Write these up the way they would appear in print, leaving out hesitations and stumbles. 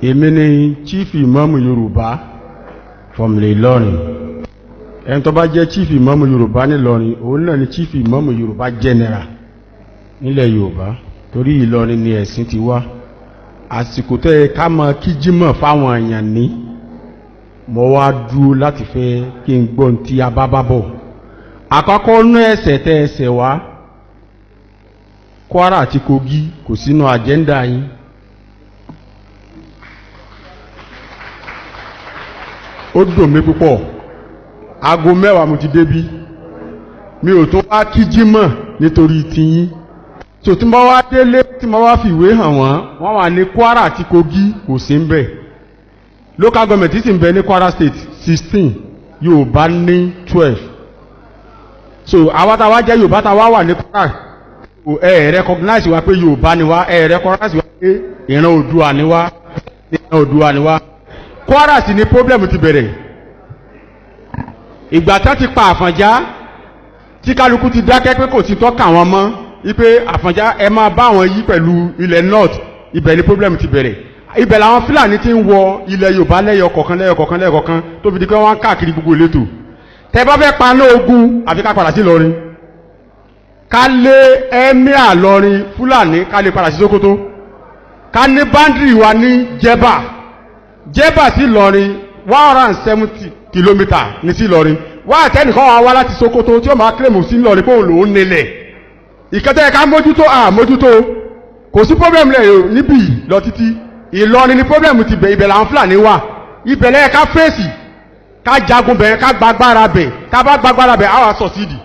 èmi ni chief imam Yorùbá from Ìlọrin. Ẹni tó bá jẹ́ chief imam Yorùbá ní Ìlọrin, òun náà ni chief imam Yorùbá general nílẹ̀ Yorùbá. Torí Ìlọrin ni ẹ̀sìn ti wá. Àsìkò tó yẹ ká mọ kí jímọ̀ fáwọn èèyàn ní, mo wá dúró láti fẹ́ kí n gbọ́n tí a bá bá bọ̀. Àkọ́kọ́ nú ẹsẹ̀ tẹ ẹsẹ̀ wá, Kwara àti Kogi kò sínú àjẹ́ndà yín. Ó dùn mí púpọ̀. Aago 10 mo ti débí. Mi ò tún wá kí jímọ̀ nítorí tiyín. So tí mo wá délé tí mo wá fìwé hàn wọ́n wà ní Kwara àti Kogi kò sí ń bẹ̀. Local government sì ń bẹ ní Kwara state 16, Yorùbá ní 12. So àwa tá wá jẹ́ Yorùbá tá wá wà ní Kwara, recognize wa pé Yorùbá ni wá, recognize wa pé ìran Oòduà ni wá, Kwara sì ni problem ti bẹ̀rẹ̀. Ìgbà tán ti pa Àfọ̀njá tí kálukú ti dákẹ́ pé kò sí tọ́ka wọn mọ́, wípé Àfọ̀njá ẹ máa bá wọn yí pẹ̀lú ilẹ̀ north, ibẹ̀ ni problem ti bẹ̀rẹ̀. Ibẹ̀ làwọn Fúlàní ti ń wọ ilẹ̀ Yorùbá lẹ́yọ kọ̀ọ̀kan tó fi di pé wọ́n káàkiri gbogbo ìletò. Tẹ́ bá fẹ́ paná ogun àfi ká padà sí Ìlọrin. Ká lé ẹ́míà Ìlọrin Fúlàní ká lè padà sí Sókótó. Ká ní báńdìrì wa ní Jẹ́bà sí Ìlọrin 170 kìlómítà ní sí Ìlọrin. Wá àtẹ́nìkan wá láti Sókótó tí ó máa kílèmù sí Ìlọrin pé òun lòún nílẹ̀. Ìkẹtẹ́ ẹ̀ká mójútó kò sí problem lẹ̀ níbí lọ títí. Ìlọrin ni problem ti bẹ̀, ibẹ̀ làwọn Fúlàní wà. Ibẹ̀ lẹ́yẹ ká fèsì, ká jagun bẹ̀, ká gbagbára bẹ̀, ká bá gbagbára bẹ̀ àwa sọ̀sídì.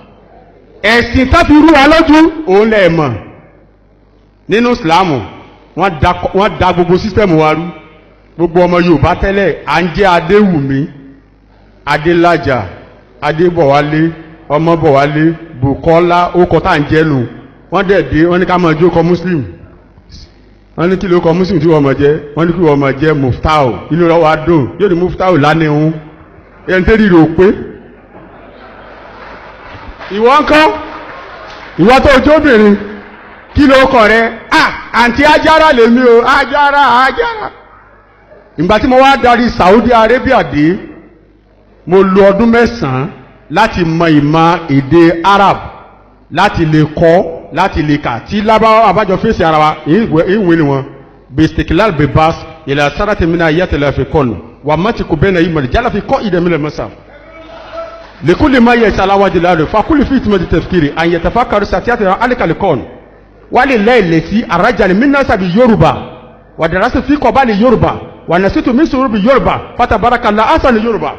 Ẹ̀sìn tó fi rú wa lójú òun lẹ̀ mọ̀. Nínú Ìsìlámù wọ́n da gbogbo sísítẹ̀mù wa rú. Gbogbo ọmọ Yorùbá tẹ́lẹ̀ à ń jẹ́ Adéwùmí, Adélájà, Adébọ̀wálé, Ọmọbọ̀wálé, Bùkọ́lá, ó kọ tá à ń jẹ́ nù. Wọ́n dẹ̀ dé wọ́n ní ká máa jókòó Muslim. Wọ́n ní kí ló kọ Muslim tí wọ́n mọ̀ jẹ́, wọ́n ní kí wọ́n mọ̀ jẹ́ Muftau. Inú rẹ̀ wá dùn, yóò ní Muftau lánìhun. Ẹni tẹ́lẹ̀ rò pé ìwọ ń kọ́, ìwọ tó ojú obìnrin, kí ló kọ rẹ̀? Àǹtí Ajára lèmi o, Ajára. Ìgbà tí mo wá darí Saudi Arabia dé, mo lo ọdún 9 láti mọ ìmọ̀ èdè Arab, láti lè kọ́, láti lè kà. Tí lábáwá àbájọ fèsì ara wa ìwé ni wọn. Bistikilal bebas ila sarati mina yatila fi kọ́nù wà mọ́tì kò bẹ́ẹ̀ náà yìí mọ̀lẹ̀ jálá fi kọ́ ìdẹ̀mílẹ̀ mọ́sà. Lèkúlè máa yẹ ìsàláwá di láàrẹ̀ fakúlè fi ìtumọ̀ di tẹ̀fìkiri àyẹ̀tẹ̀fà kàrí sàtíyàtẹ̀ alikàlẹ̀ kọ́nù. Wálé lẹ́ẹ̀lẹ̀ sí àrájà ni mínásà bí Yorùbá wà dàrásì fi kọ́ bá ní Yorùbá wà nàṣítù mí sòrò bí Yorùbá fata barakàlá ásà ní Yorùbá.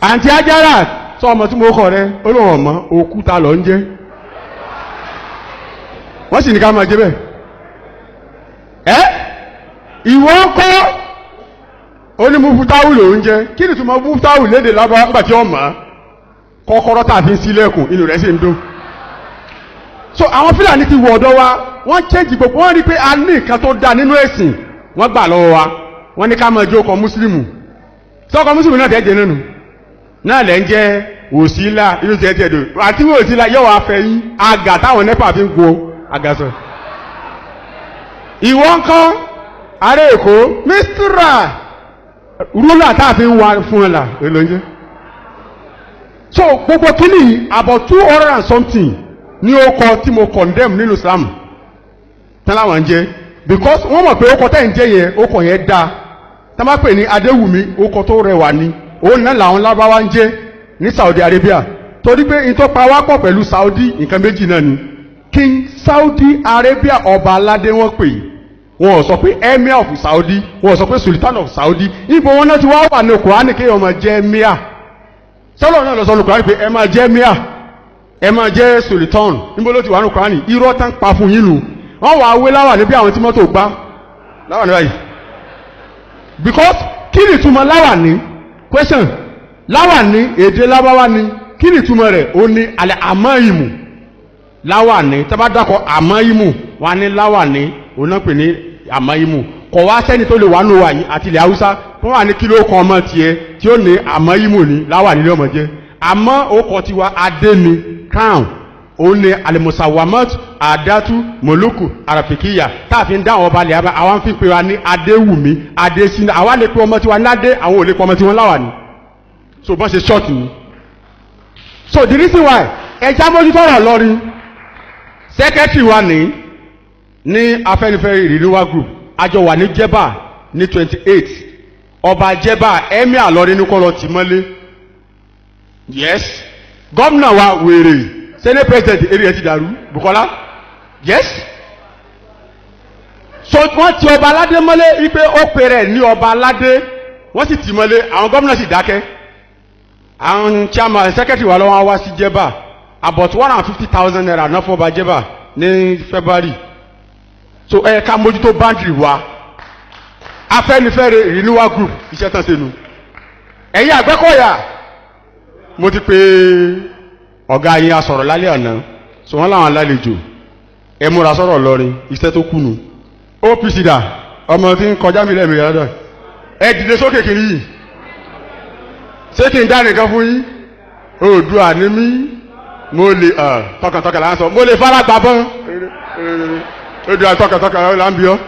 Àǹtí Ajára sọ ọmọ tí mo kọ rẹ olóhùn ọmọ òkúta lọ ń jẹ. Wọ́n sì ní ká máa jẹ bẹ́ẹ̀. Ìwọ ń kọ́ oní Mufutawu ló ń jẹ. Kí ni túmọ̀ Mufutawu lédè lábá ńgbà tí ó mọ̀ kọ́kọ́rọ́ tàbí sílẹ̀kùn inú rẹ̀ sì ń dún. So àwọn Fúlàní ti wọ̀ ọ̀dọ̀ wa, wọ́n change gbogbo, wọ́n rí pé a ní nǹkan tó dáa nínú ẹ̀sìn, wọ́n gbà lọ́wọ́ wa, wọ́n ní ká máa jó ọkọ̀ Mùsùlùmù. Sọ́kọ̀ Mùsùlùmù náà tẹ́jẹ nínú. Náà lẹ́ ń jẹ́ Òsílà inú tẹ́jẹ dò. Àti wọ́n Òsílà yóò wá fẹ́ yín, àgà táwọn nẹ́pà fi ń go àgàsọ̀. Ìwọ ń kọ́ ará Èkó, Mísírà rúlà tá a fi ń wá fún ẹ là èlò ń jẹ́. So gbogbo kíní about 200 and something ní ọkọ̀ tí mo condemn nínú Islam tẹ́láwọn jẹ́, because wọ́n mọ̀ pé ọkọ̀ tẹ́ ń jẹ́ yẹn ọkọ̀ yẹn dáa. Tá má pè ní Adéwùmí ọkọ̀ tó rẹwà ni, òun náà làwọn lábáwá ń jẹ́ ní Saudi Arabia. Torí pé ìtọ́ pa wá pọ̀ pẹ̀lú Saudi nǹkan méjì náà ni. King Saudi Arabia ọba aládé wọ́n pè, wọ́n sọ pé Emir of Saudi, wọ́n sọ pé Sultan of Saudi. Ibo wọn náà ti wá wà ní Kùránì kí ọmọ jẹ́ Emir. Sọ́lọ́ náà lọ sọ ní Kùránì pé ẹ máa jẹ́ Emir, ẹ máa jẹ́ Sultan. Níbo ló ti wà ní Kùránì? Irọ́ tán pa fún yín nù. Wọ́n wà wé láwà níbi àwọn tí mọ́tò gbá láwà ní báyìí. Because kí ni ìtumọ̀ láwà ní? Question. Láwà ní èdè lábáwá ni, kí ni ìtumọ̀ rẹ̀? Ó ní alẹ́ àmọ́ ìmù. Láwà ní, tẹ́ bá dákọ̀ àmọ́ ìmù, wọ́n á ní láwà ní, òun náà pè ní àmọ́ ìmù. Kọ̀ wá sẹ́ni tó lè wà nù wà yìí àti ilẹ̀ Haúsá, wọ́n wà ní kí ló kan ọmọ tiẹ̀ tí ó ní àmọ́ ìmù ní láwà nílé ọmọ jẹ́. Àmọ́ ó kọ tiwa adé ni crown. òun ni alimusawamat adatu moluku arafikiya táàfin dá àwọn ọba lè abá àwọn fi pe wa ní adéwùmí adésínà àwa lè pe ọmọ tiwa ládé àwọn ò lè pe ọmọ tiwọn láwà ni so bọ́n ṣe short ni so the reason why ẹja mójútó ọ̀rọ̀ lọ́rin secretary wa ní Afẹ́nifẹ́re renewal group àjọ wà ní jẹ́bà ní 28 ọba jẹ́bà emir lọ́rin ní kọ́ lọ tì mọ́lé yes gómìnà wa wèrè senate president eri ẹ ti dàrú Bukola yes so wọ́n ti ọba aládé mọ́lé wípé ó pèrè ní ọba aládé wọ́n sì tì mọ́lé àwọn gómìnà sì dákẹ́ àwọn chairman secretary wa lọ́wọ́ wá sí jẹ́bà about 150,000 naira náà fún ọba jẹ́bà ní February so ẹ ká mójútó boundary wa Afẹ́nifẹ́re renewal group iṣẹ́ tán sẹ́nu ẹ̀yin Àgbẹ̀kọ̀yà mo ti pè ọ̀gá yín asọ̀rọ̀ lálẹ́ àná so wọ́n láwọn alálejò ẹ múra sọ̀rọ̀ lọ́rin iṣẹ́ tó kùnù OPC dà ọmọ tí ń kọjá mi lẹ́mìí rẹ̀ ẹ dìde sókè kiri yìí ṣé kí n dá nìkan fún yín Oòduà ní mí mo lè tọkàntọkàn là ń sọ mo lè fara gbà bọ́n Oòduà tọkàntọkàn là ń bí ọ́.